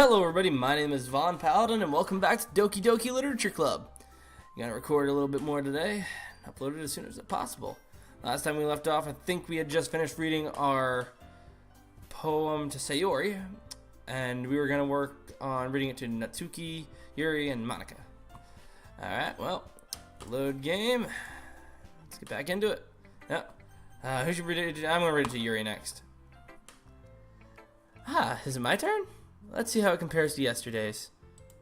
Hello everybody, my name is Vaughn Paladin and welcome back to Doki Doki Literature Club. I'm going to record a little bit more today and upload it as soon as possible. Last time we left off, I think we had just finished reading our poem to Sayori, and we were going to work on reading it to Natsuki, Yuri, and Monika. Alright, well, load game. Let's get back into it. Yep. Who should read it? I'm going to read it to Yuri next. Is it my turn? Let's see how it compares to yesterday's.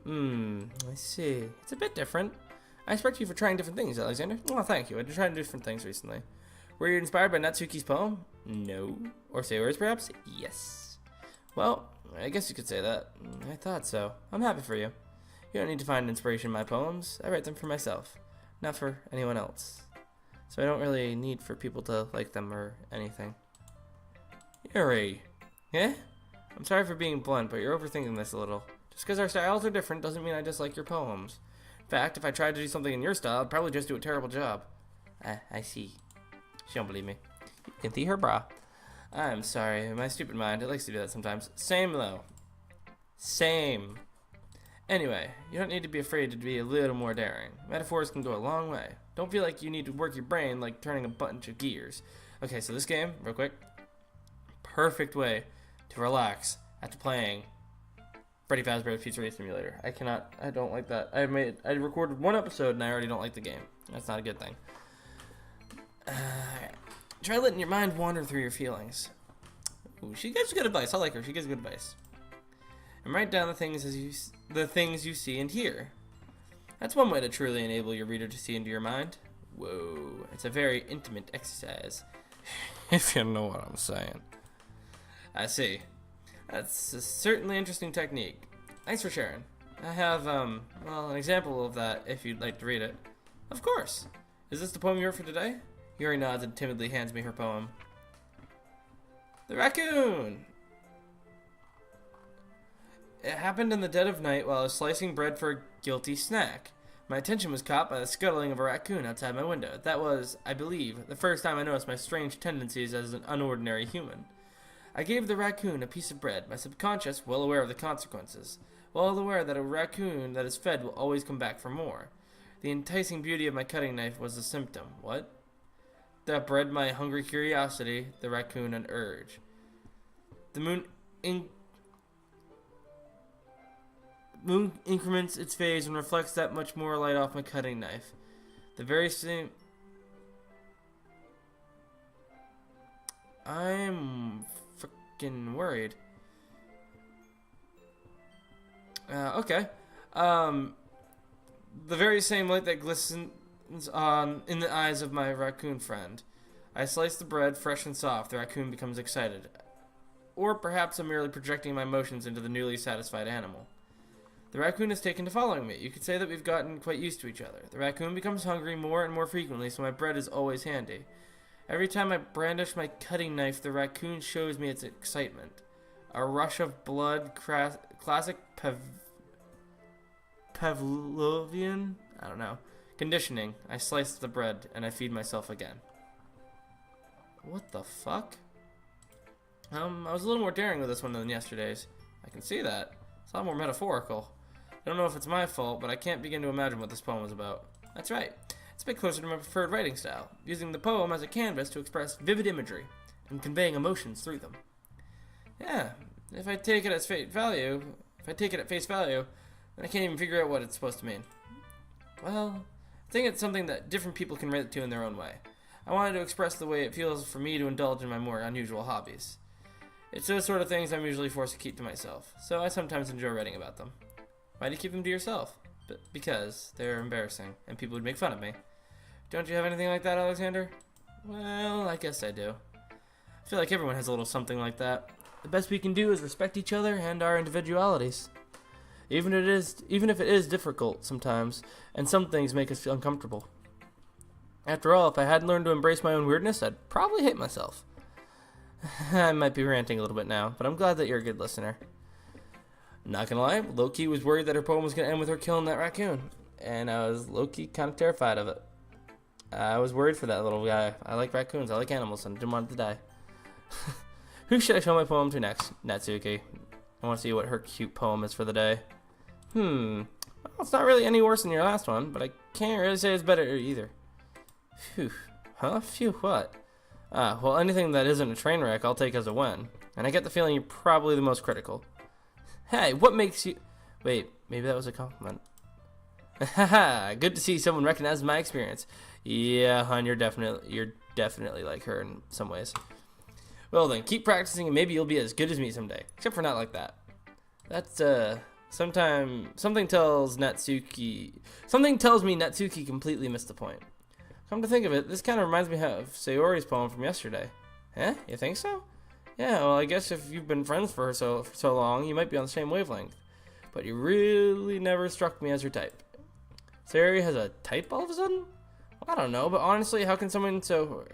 I see. It's a bit different. I respect you for trying different things, Alexander. Well, thank you. I've been trying different things recently. Were you inspired by Natsuki's poem? No. Or Sayori's, perhaps? Yes. Well, I guess you could say that. I thought so. I'm happy for you. You don't need to find inspiration in my poems. I write them for myself, not for anyone else. So I don't really need for people to like them or anything. Yuri. Yeah? I'm sorry for being blunt, but you're overthinking this a little. Just because our styles are different doesn't mean I dislike your poems. In fact, if I tried to do something in your style, I'd probably just do a terrible job. I see. She don't believe me. You can see her bra. I'm sorry, my stupid mind, it likes to do that sometimes. Same though. Same. Anyway, you don't need to be afraid to be a little more daring. Metaphors can go a long way. Don't feel like you need to work your brain like turning a bunch of gears. Okay, so this game, real quick. Perfect way to relax after playing Freddy Fazbear's Pizzeria Simulator. I don't like that. I recorded one episode and I already don't like the game. That's not a good thing. Try letting your mind wander through your feelings. Ooh, she gives good advice. I like her. She gives good advice. And write down the things you see and hear. That's one way to truly enable your reader to see into your mind. Whoa, it's a very intimate exercise, if you know what I'm saying. I see. That's a certainly interesting technique. Thanks for sharing. I have, well, an example of that if you'd like to read it. Of course. Is this the poem you wrote for today? Yuri nods and timidly hands me her poem. The raccoon! It happened in the dead of night while I was slicing bread for a guilty snack. My attention was caught by the scuttling of a raccoon outside my window. That was, I believe, the first time I noticed my strange tendencies as an unordinary human. I gave the raccoon a piece of bread, my subconscious well aware of the consequences, well aware that a raccoon that is fed will always come back for more. The enticing beauty of my cutting knife was a symptom. What? That bred my hungry curiosity, the raccoon an urge. The moon increments its phase and reflects that much more light off my cutting knife. The very same... I'm worried. Okay. The very same light that glistens in the eyes of my raccoon friend. I slice the bread fresh and soft. The raccoon becomes excited. Or perhaps I'm merely projecting my emotions into the newly satisfied animal. The raccoon has taken to following me. You could say that we've gotten quite used to each other. The raccoon becomes hungry more and more frequently, so my bread is always handy. Every time I brandish my cutting knife, the raccoon shows me its excitement. A rush of blood, classic Pavlovian? I don't know. Conditioning. I slice the bread, and I feed myself again. What the fuck? I was a little more daring with this one than yesterday's. I can see that. It's a lot more metaphorical. I don't know if it's my fault, but I can't begin to imagine what this poem is about. That's right. It's a bit closer to my preferred writing style, using the poem as a canvas to express vivid imagery and conveying emotions through them. Yeah, if I take it at face value, then I can't even figure out what it's supposed to mean. Well, I think it's something that different people can relate to in their own way. I wanted to express the way it feels for me to indulge in my more unusual hobbies. It's those sort of things I'm usually forced to keep to myself, so I sometimes enjoy writing about them. Why do you keep them to yourself? Because they're embarrassing, and people would make fun of me. Don't you have anything like that, Alexander? Well, I guess I do. I feel like everyone has a little something like that. The best we can do is respect each other and our individualities. Even if it is difficult sometimes, and some things make us feel uncomfortable. After all, if I hadn't learned to embrace my own weirdness, I'd probably hate myself. I might be ranting a little bit now, but I'm glad that you're a good listener. Not gonna lie, low-key was worried that her poem was gonna end with her killing that raccoon, and I was low-key kind of terrified of it. I was worried for that little guy. I like raccoons, I like animals, and I didn't want it to die. Who should I show my poem to next? Natsuki. I want to see what her cute poem is for the day. Well, it's not really any worse than your last one, but I can't really say it's better either. Phew. Huh? Phew, what? Well, anything that isn't a train wreck, I'll take as a win. And I get the feeling you're probably the most critical. Hey, what makes you... Wait, maybe that was a compliment. Haha, good to see someone recognize my experience. Yeah, hon, you're definitely like her in some ways. Well then, keep practicing and maybe you'll be as good as me someday. Except for not like that. That's, something tells me Natsuki completely missed the point. Come to think of it, this kind of reminds me of Sayori's poem from yesterday. Eh? You think so? Yeah, well, I guess if you've been friends for so long, you might be on the same wavelength. But you really never struck me as your type. Sayori has a type all of a sudden? Well, I don't know, but honestly, how can someone so,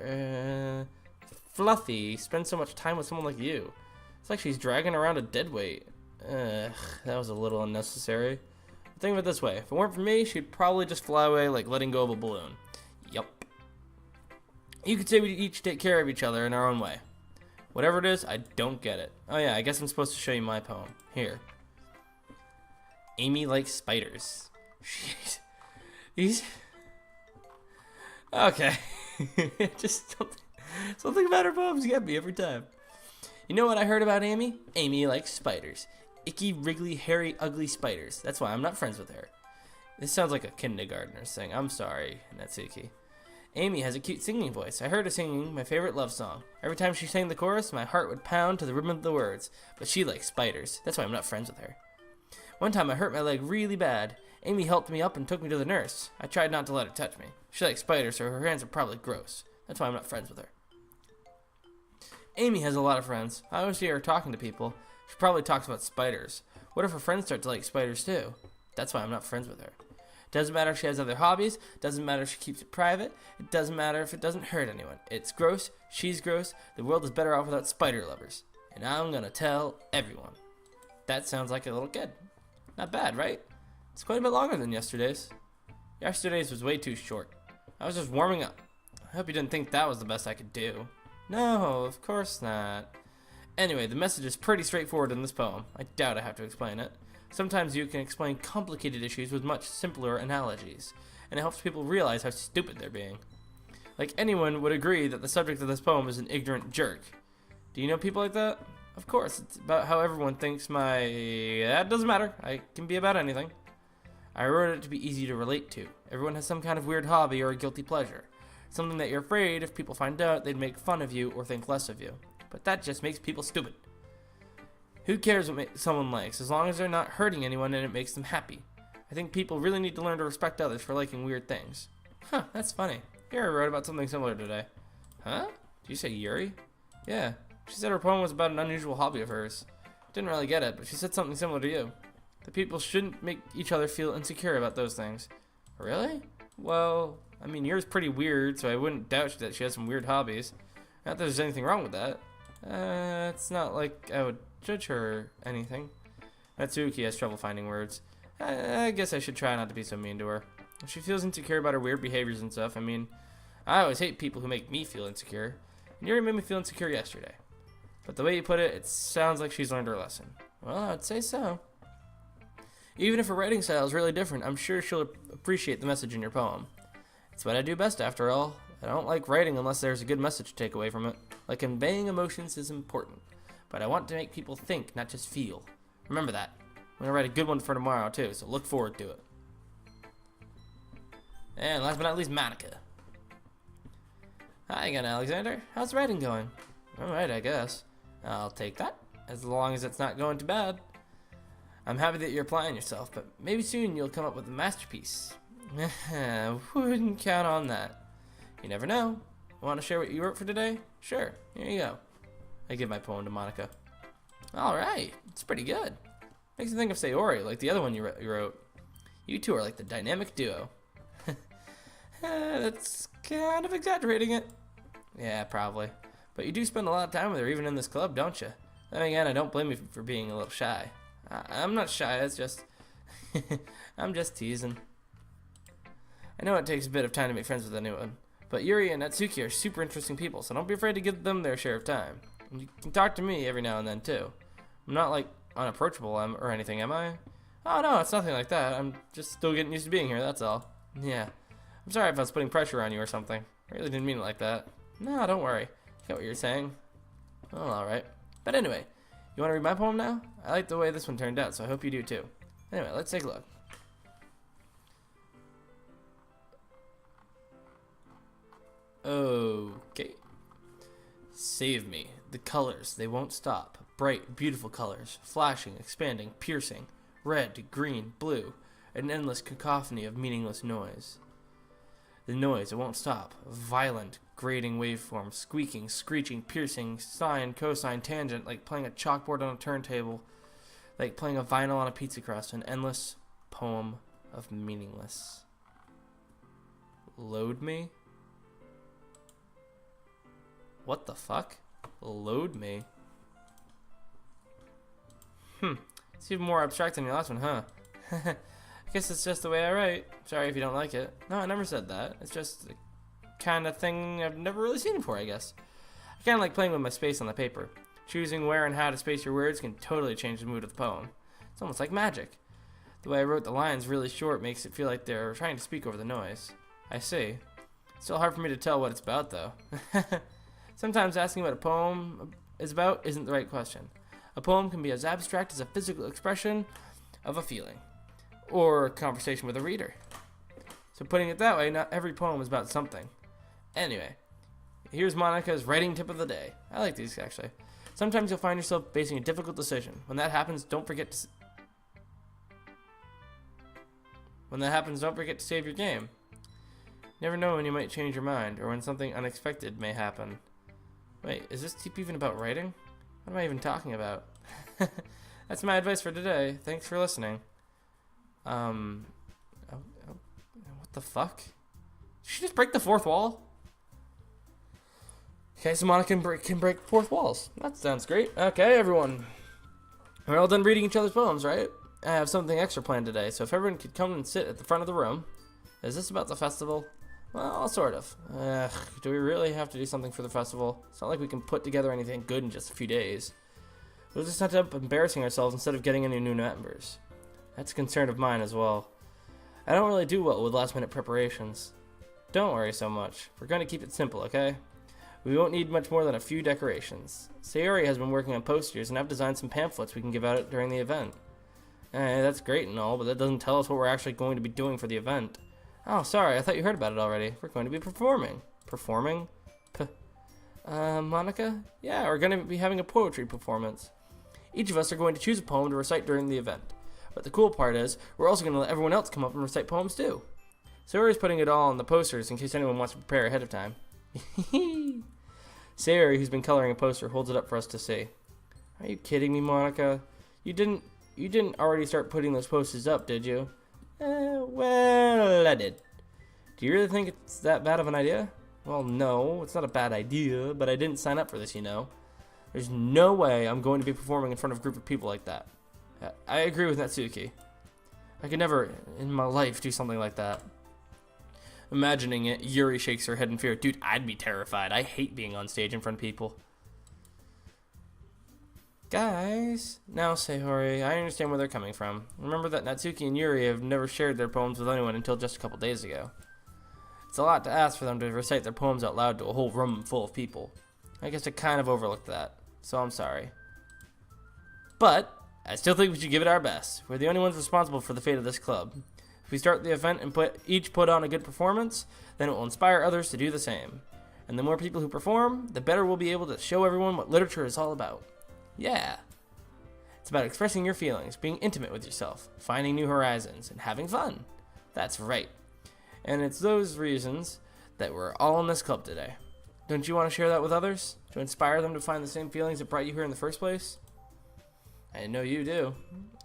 fluffy spend so much time with someone like you? It's like she's dragging around a dead weight. That was a little unnecessary. Think of it this way, if it weren't for me, she'd probably just fly away like letting go of a balloon. Yup. You could say we each take care of each other in our own way. Whatever it is, I don't get it. Oh yeah, I guess I'm supposed to show you my poem. Here. Amy likes spiders. Jeez. These... Okay. Just something about her poems get me every time. You know what I heard about Amy? Amy likes spiders. Icky, wriggly, hairy, ugly spiders. That's why I'm not friends with her. This sounds like a kindergartner saying, I'm sorry, Natsuki. Amy has a cute singing voice. I heard her singing my favorite love song. Every time she sang the chorus, my heart would pound to the rhythm of the words. But she likes spiders. That's why I'm not friends with her. One time I hurt my leg really bad. Amy helped me up and took me to the nurse. I tried not to let her touch me. She likes spiders, so her hands are probably gross. That's why I'm not friends with her. Amy has a lot of friends. I always see her talking to people. She probably talks about spiders. What if her friends start to like spiders too? That's why I'm not friends with her. Doesn't matter if she has other hobbies. Doesn't matter if she keeps it private. It doesn't matter if it doesn't hurt anyone. It's gross. She's gross. The world is better off without spider lovers. And I'm gonna tell everyone. That sounds like a little kid. Not bad, right? It's quite a bit longer than yesterday's. Yesterday's was way too short. I was just warming up. I hope you didn't think that was the best I could do. No, of course not. Anyway, the message is pretty straightforward in this poem. I doubt I have to explain it. Sometimes you can explain complicated issues with much simpler analogies, and it helps people realize how stupid they're being. Like anyone would agree that the subject of this poem is an ignorant jerk. Do you know people like that? Of course, it's about how everyone thinks that doesn't matter. I can be about anything. I wrote it to be easy to relate to. Everyone has some kind of weird hobby or a guilty pleasure. Something that you're afraid if people find out they'd make fun of you or think less of you. But that just makes people stupid. Who cares what someone likes, as long as they're not hurting anyone and it makes them happy? I think people really need to learn to respect others for liking weird things. Huh, that's funny. Yuri wrote about something similar today. Huh? Did you say Yuri? Yeah. She said her poem was about an unusual hobby of hers. Didn't really get it, but she said something similar to you. That people shouldn't make each other feel insecure about those things. Really? Well, I mean, yours pretty weird, so I wouldn't doubt that she has some weird hobbies. Not that there's anything wrong with that. It's not like I would judge her or anything. Natsuki has trouble finding words. I guess I should try not to be so mean to her. If she feels insecure about her weird behaviors and stuff, I mean, I always hate people who make me feel insecure. And Yuri made me feel insecure yesterday. But the way you put it, it sounds like she's learned her lesson. Well, I'd say so. Even if her writing style is really different, I'm sure she'll appreciate the message in your poem. It's what I do best, after all. I don't like writing unless there's a good message to take away from it. Like conveying emotions is important. But I want to make people think, not just feel. Remember that. I'm going to write a good one for tomorrow, too, so look forward to it. And last but not least, Monica. Hi again, Alexander. How's writing going? Alright, I guess. I'll take that, as long as it's not going too bad. I'm happy that you're applying yourself, but maybe soon you'll come up with a masterpiece. Wouldn't count on that. You never know. Want to share what you wrote for today? Sure, here you go. I give my poem to Monica. Alright, it's pretty good. Makes me think of Sayori, like the other one you wrote. You two are like the dynamic duo. That's kind of exaggerating it. Yeah, probably. But you do spend a lot of time with her, even in this club, don't you? Then again, I don't blame you for being a little shy. I'm not shy, it's just... I'm just teasing. I know it takes a bit of time to make friends with anyone, but Yuri and Natsuki are super interesting people, so don't be afraid to give them their share of time. And you can talk to me every now and then, too. I'm not like unapproachable or anything, am I? Oh, no, it's nothing like that. I'm just still getting used to being here, that's all. Yeah. I'm sorry if I was putting pressure on you or something. I really didn't mean it like that. No, don't worry. I get what you're saying. Oh, alright. But anyway, you want to read my poem now? I like the way this one turned out, so I hope you do too. Anyway, let's take a look. Okay. Save me. The colors, they won't stop. Bright, beautiful colors. Flashing, expanding, piercing. Red, green, blue. An endless cacophony of meaningless noise. The noise, it won't stop. Violent, grating waveform. Squeaking, screeching, piercing. Sine, cosine, tangent. Like playing a chalkboard on a turntable. Like playing a vinyl on a pizza crust. An endless poem of meaningless. Load me? What the fuck? Load me? It's even more abstract than your last one, huh? I guess it's just the way I write. Sorry if you don't like it. No, I never said that. It's just the kind of thing I've never really seen before, I guess. I kind of like playing with my space on the paper. Choosing where and how to space your words can totally change the mood of the poem. It's almost like magic. The way I wrote the lines really short makes it feel like they're trying to speak over the noise. I see. It's still hard for me to tell what it's about, though. Sometimes asking what a poem is about isn't the right question. A poem can be as abstract as a physical expression of a feeling, or a conversation with a reader. So putting it that way, not every poem is about something. Anyway, here's Monica's writing tip of the day. I like these, actually. Sometimes you'll find yourself facing a difficult decision. When that happens, don't forget to save your game. Never know when you might change your mind, or when something unexpected may happen. Wait, is this tip even about writing? What am I even talking about? That's my advice for today. Thanks for listening. What the fuck? Did she just break the fourth wall? Okay, so Monica can break fourth walls. That sounds great. Okay, everyone. We're all done reading each other's poems, right? I have something extra planned today, so if everyone could come and sit at the front of the room. Is this about the festival? Well, sort of. Do we really have to do something for the festival? It's not like we can put together anything good in just a few days. We'll just end up embarrassing ourselves instead of getting any new members. That's a concern of mine as well. I don't really do well with last-minute preparations. Don't worry so much. We're going to keep it simple, okay? We won't need much more than a few decorations. Sayori has been working on posters, and I've designed some pamphlets we can give out during the event. That's great and all, but that doesn't tell us what we're actually going to be doing for the event. Oh, sorry, I thought you heard about it already. We're going to be performing. Performing? Monica? Yeah, we're going to be having a poetry performance. Each of us are going to choose a poem to recite during the event. But the cool part is, we're also going to let everyone else come up and recite poems too. Sayori's putting it all on the posters in case anyone wants to prepare ahead of time. Sayori, who's been coloring a poster, holds it up for us to see. Are you kidding me, Monica? You didn't already start putting those posters up, did you? Well, I did. Do you really think it's that bad of an idea? Well, no, it's not a bad idea, but I didn't sign up for this, you know. There's no way I'm going to be performing in front of a group of people like that. I agree with Natsuki. I could never, in my life, do something like that. Imagining it, Yuri shakes her head in fear. Dude, I'd be terrified. I hate being on stage in front of people. Guys, now Sayori, I understand where they're coming from. Remember that Natsuki and Yuri have never shared their poems with anyone until just a couple days ago. It's a lot to ask for them to recite their poems out loud to a whole room full of people. I guess I kind of overlooked that, so I'm sorry. But I still think we should give it our best. We're the only ones responsible for the fate of this club. If we start the event and each put on a good performance, then it will inspire others to do the same. And the more people who perform, the better we'll be able to show everyone what literature is all about. Yeah. It's about expressing your feelings, being intimate with yourself, finding new horizons, and having fun. That's right. And it's those reasons that we're all in this club today. Don't you want to share that with others? To inspire them to find the same feelings that brought you here in the first place? I know you do.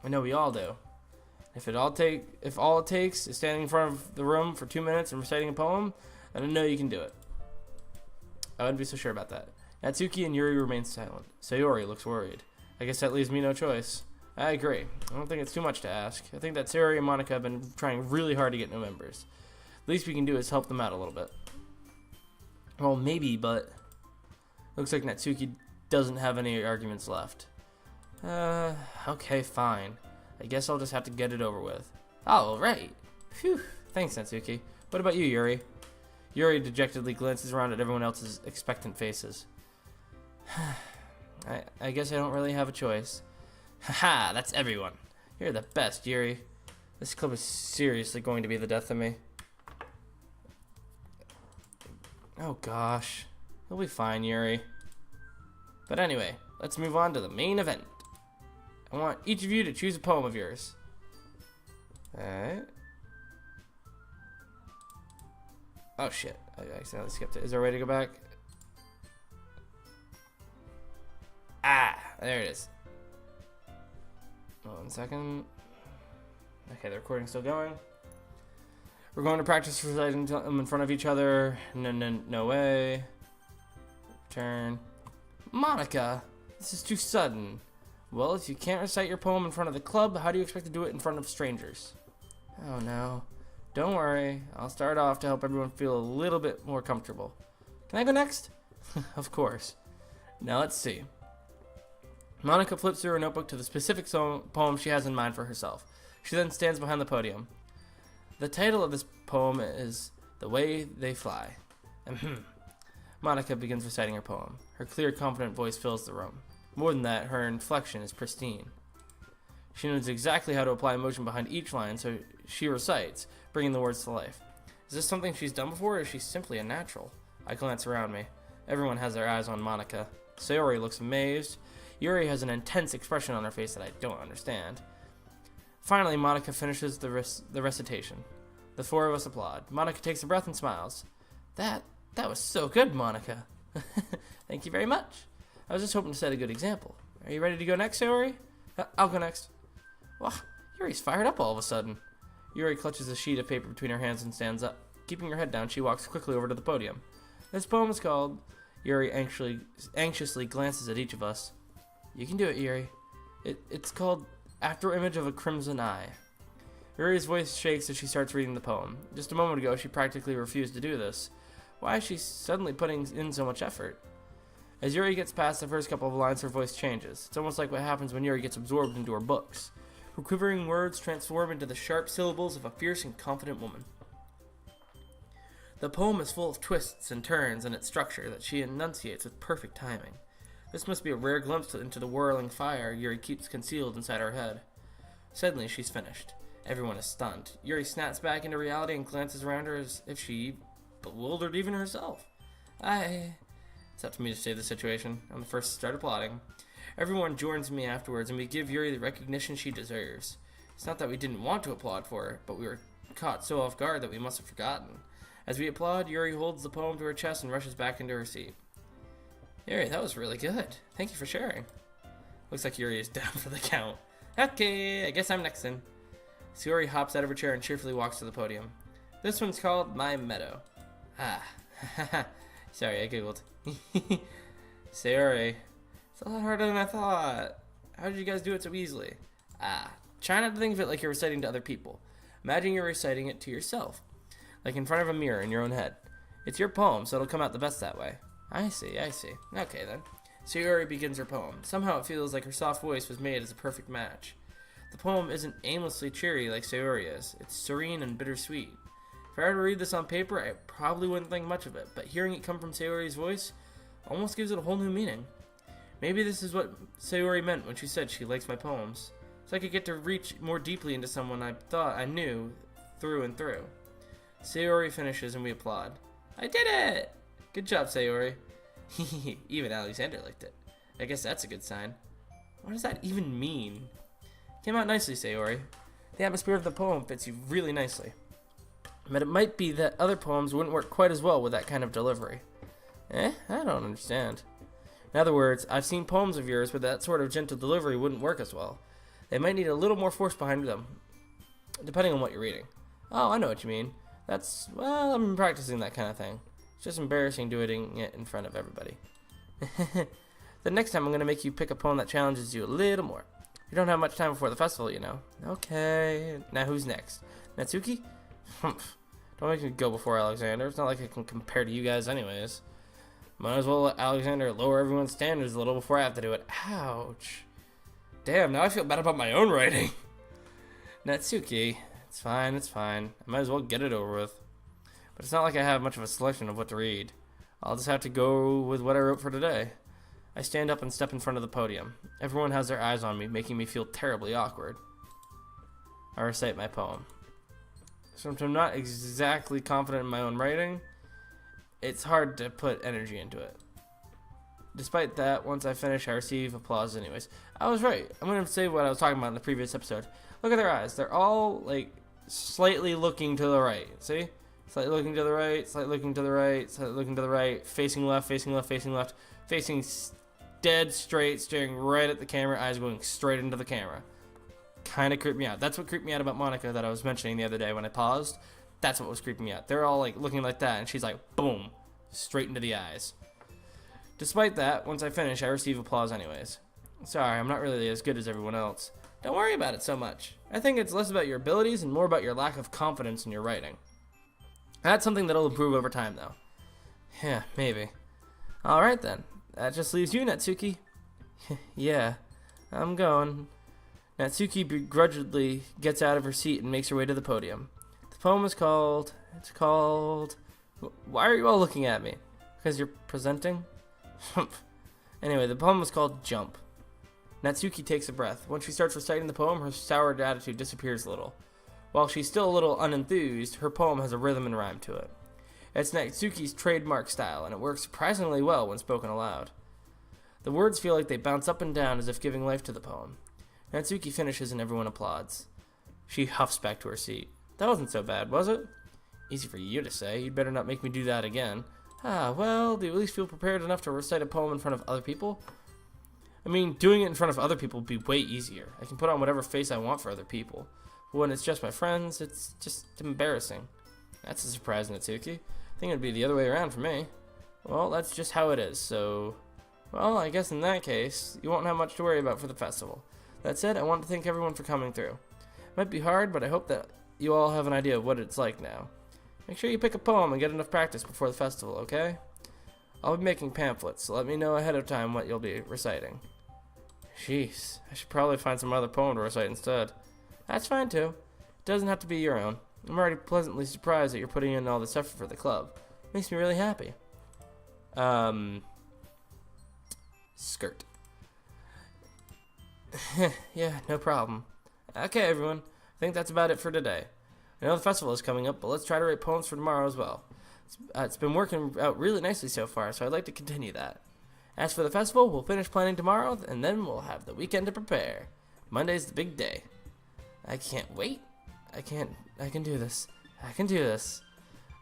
I know we all do. If all it takes is standing in front of the room for 2 minutes and reciting a poem, then I know you can do it. I wouldn't be so sure about that. Natsuki and Yuri remain silent. Sayori looks worried. I guess that leaves me no choice. I agree. I don't think it's too much to ask. I think that Sayori and Monica have been trying really hard to get new members. The least we can do is help them out a little bit. Well, maybe, but looks like Natsuki doesn't have any arguments left. Okay, fine. I guess I'll just have to get it over with. Oh, right. Phew. Thanks, Natsuki. What about you, Yuri? Yuri dejectedly glances around at everyone else's expectant faces. I guess I don't really have a choice. Haha, that's everyone. You're the best, Yuri. This club is seriously going to be the death of me. Oh gosh. He'll be fine, Yuri. But anyway, let's move on to the main event. I want each of you to choose a poem of yours. Alright. Oh shit, I accidentally skipped it. Is there a way to go back? Ah, there it is. 1 second. Okay, the recording's still going. We're going to practice reciting them in front of each other. No way. Turn. Monica, this is too sudden. Well, if you can't recite your poem in front of the club, how do you expect to do it in front of strangers? Oh no. Don't worry. I'll start off to help everyone feel a little bit more comfortable. Can I go next? Of course. Now let's see. Monica flips through her notebook to the specific poem she has in mind for herself. She then stands behind the podium. The title of this poem is The Way They Fly. Monica begins reciting her poem. Her clear, confident voice fills the room. More than that, her inflection is pristine. She knows exactly how to apply emotion behind each line, so she recites, bringing the words to life. Is this something she's done before, or is she simply a natural? I glance around me. Everyone has their eyes on Monica. Sayori looks amazed. Yuri has an intense expression on her face that I don't understand. Finally, Monica finishes the recitation. The four of us applaud. Monica takes a breath and smiles. That was so good, Monica. Thank you very much. I was just hoping to set a good example. Are you ready to go next, Sayori? I'll go next. Wow, Yuri's fired up all of a sudden. Yuri clutches a sheet of paper between her hands and stands up. Keeping her head down, she walks quickly over to the podium. This poem is called... Yuri anxiously glances at each of us. You can do it, Yuri. It's called After Image of a Crimson Eye. Yuri's voice shakes as she starts reading the poem. Just a moment ago, she practically refused to do this. Why is she suddenly putting in so much effort? As Yuri gets past the first couple of lines, her voice changes. It's almost like what happens when Yuri gets absorbed into her books. Her quivering words transform into the sharp syllables of a fierce and confident woman. The poem is full of twists and turns in its structure that she enunciates with perfect timing. This must be a rare glimpse into the whirling fire Yuri keeps concealed inside her head. Suddenly, she's finished. Everyone is stunned. Yuri snaps back into reality and glances around her as if she bewildered even herself. It's up to me to save the situation. I'm the first to start applauding. Everyone joins me afterwards, and we give Yuri the recognition she deserves. It's not that we didn't want to applaud for her, but we were caught so off guard that we must have forgotten. As we applaud, Yuri holds the poem to her chest and rushes back into her seat. Yuri, that was really good. Thank you for sharing. Looks like Yuri is down for the count. Okay, I guess I'm next then. Sayori hops out of her chair and cheerfully walks to the podium. This one's called My Meadow. Sorry, I giggled. Sayori, it's a lot harder than I thought. How did you guys do it so easily? Try not to think of it like you're reciting to other people. Imagine you're reciting it to yourself, like in front of a mirror in your own head. It's your poem, so it'll come out the best that way. I see. Okay then. Sayori begins her poem. Somehow it feels like her soft voice was made as a perfect match. The poem isn't aimlessly cheery like Sayori is. It's serene and bittersweet. If I were to read this on paper, I probably wouldn't think much of it, but hearing it come from Sayori's voice almost gives it a whole new meaning. Maybe this is what Sayori meant when she said she likes my poems. So I could get to reach more deeply into someone I thought I knew through and through. Sayori finishes and we applaud. I did it! Good job, Sayori. Even Alexander liked it. I guess that's a good sign. What does that even mean? Came out nicely, Sayori. The atmosphere of the poem fits you really nicely. But it might be that other poems wouldn't work quite as well with that kind of delivery. I don't understand. In other words, I've seen poems of yours where that sort of gentle delivery wouldn't work as well. They might need a little more force behind them, depending on what you're reading. Oh, I know what you mean. I've been practicing that kind of thing. It's just embarrassing doing it in front of everybody. The next time I'm going to make you pick a poem that challenges you a little more. You don't have much time before the festival, you know. Okay, now who's next? Natsuki? Don't make me go before Alexander. It's not like I can compare to you guys anyways. Might as well let Alexander lower everyone's standards a little before I have to do it. Ouch. Damn, now I feel bad about my own writing. Natsuki, it's fine, it's fine. I might as well get it over with. But it's not like I have much of a selection of what to read. I'll just have to go with what I wrote for today. I stand up and step in front of the podium. Everyone has their eyes on me, making me feel terribly awkward. I recite my poem. Since I'm not exactly confident in my own writing, it's hard to put energy into it. Despite that, once I finish, I receive applause anyways. I was right. I'm going to say what I was talking about in the previous episode. Look at their eyes. They're all, like, slightly looking to the right. See? Slightly looking to the right, slightly looking to the right, slightly looking to the right, facing left, facing left, facing left, facing dead straight, staring right at the camera, eyes going straight into the camera. Kind of creeped me out. That's what creeped me out about Monica that I was mentioning the other day when I paused. That's what was creeping me out. They're all, like, looking like that, and she's like, boom, straight into the eyes. Despite that, once I finish, I receive applause anyways. Sorry, I'm not really as good as everyone else. Don't worry about it so much. I think it's less about your abilities and more about your lack of confidence in your writing. That's something that'll improve over time, though. Yeah, maybe. Alright then. That just leaves you, Natsuki. Yeah, I'm going. Natsuki begrudgingly gets out of her seat and makes her way to the podium. The poem is called... It's called... Why are you all looking at me? Because you're presenting? Anyway, the poem was called Jump. Natsuki takes a breath. When she starts reciting the poem, her sour attitude disappears a little. While she's still a little unenthused, her poem has a rhythm and rhyme to it. It's Natsuki's trademark style, and it works surprisingly well when spoken aloud. The words feel like they bounce up and down as if giving life to the poem. Natsuki finishes and everyone applauds. She huffs back to her seat. That wasn't so bad, was it? Easy for you to say. You'd better not make me do that again. Ah, well, do you at least feel prepared enough to recite a poem in front of other people? I mean, doing it in front of other people would be way easier. I can put on whatever face I want for other people. But when it's just my friends, it's just embarrassing. That's a surprise, Natsuki. I think it'd be the other way around for me. Well, that's just how it is, so... Well, I guess in that case, you won't have much to worry about for the festival. That said, I want to thank everyone for coming through. It might be hard, but I hope that you all have an idea of what it's like now. Make sure you pick a poem and get enough practice before the festival, okay? I'll be making pamphlets, so let me know ahead of time what you'll be reciting. Jeez, I should probably find some other poem to recite instead. That's fine too. It doesn't have to be your own. I'm already pleasantly surprised that you're putting in all this effort for the club. Makes me really happy. Skirt. Yeah, no problem. Okay, everyone. I think that's about it for today. I know the festival is coming up, but let's try to write poems for tomorrow as well. It's been working out really nicely so far, so I'd like to continue that. As for the festival, we'll finish planning tomorrow, and then we'll have the weekend to prepare. Monday's the big day. I can't wait. I can do this. I can do this.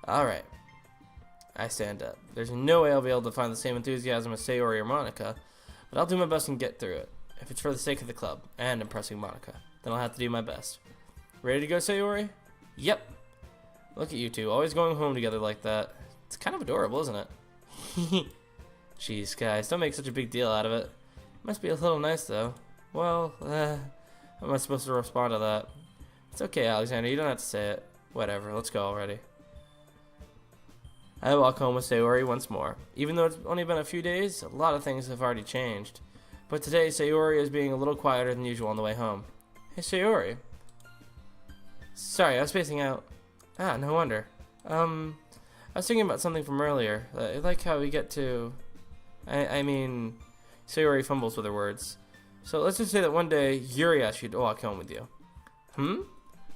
Alright. I stand up. There's no way I'll be able to find the same enthusiasm as Sayori or Monica, but I'll do my best and get through it. If it's for the sake of the club, and impressing Monica, then I'll have to do my best. Ready to go, Sayori? Yep. Look at you two, always going home together like that. It's kind of adorable, isn't it? Jeez, guys, don't make such a big deal out of it. Must be a little nice, though. Well, how am I supposed to respond to that? It's okay, Alexander, you don't have to say it. Whatever, let's go already. I walk home with Sayori once more. Even though it's only been a few days, a lot of things have already changed. But today, Sayori is being a little quieter than usual on the way home. Hey, Sayori. Sorry, I was spacing out. Ah, no wonder. I was thinking about something from earlier. I like how we get to... I mean... Sayori fumbles with her words. So let's just say that one day, Yuri asked you to walk home with you.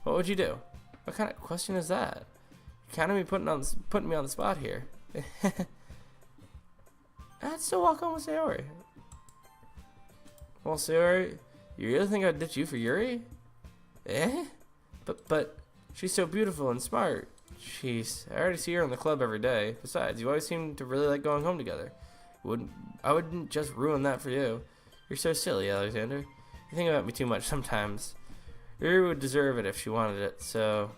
What would you do? What kind of question is that? You're kind of putting me on the spot here. I'd still walk home with Sayori. Well, Sayori, you really think I'd ditch you for Yuri? Eh? But she's so beautiful and smart. Jeez, I already see her in the club every day. Besides, you always seem to really like going home together. I wouldn't just ruin that for you. You're so silly, Alexander. You think about me too much sometimes. Yuri would deserve it if she wanted it, so...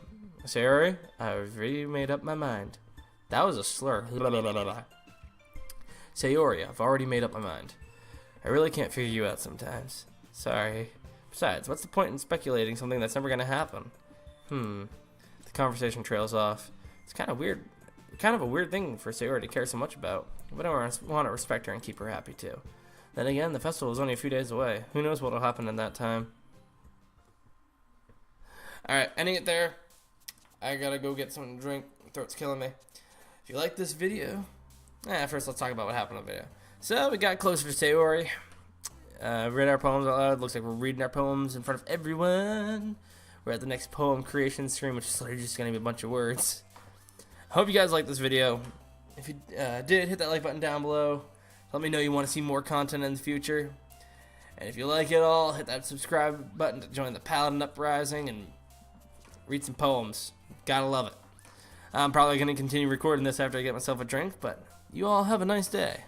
Sayori, I've really made up my mind. That was a slur. Sayori, I've already made up my mind. I really can't figure you out sometimes. Sorry. Besides, what's the point in speculating something that's never gonna happen? The conversation trails off. It's kind of a weird thing for Sayori to care so much about, but I want to respect her and keep her happy too. Then again, the festival is only a few days away. Who knows what will happen in that time. Alright, ending it there. I gotta go get something to drink. My throat's killing me. If you like this video... first let's talk about what happened in the video. So, we got closer to Sayori. Read our poems out loud. Looks like we're reading our poems in front of everyone. We're at the next poem creation stream, which is literally just gonna be a bunch of words. Hope you guys liked this video. If you did, hit that like button down below. Let me know you want to see more content in the future. And if you like it all, hit that subscribe button to join the Paladin Uprising and read some poems. Gotta love it. I'm probably going to continue recording this after I get myself a drink, but you all have a nice day.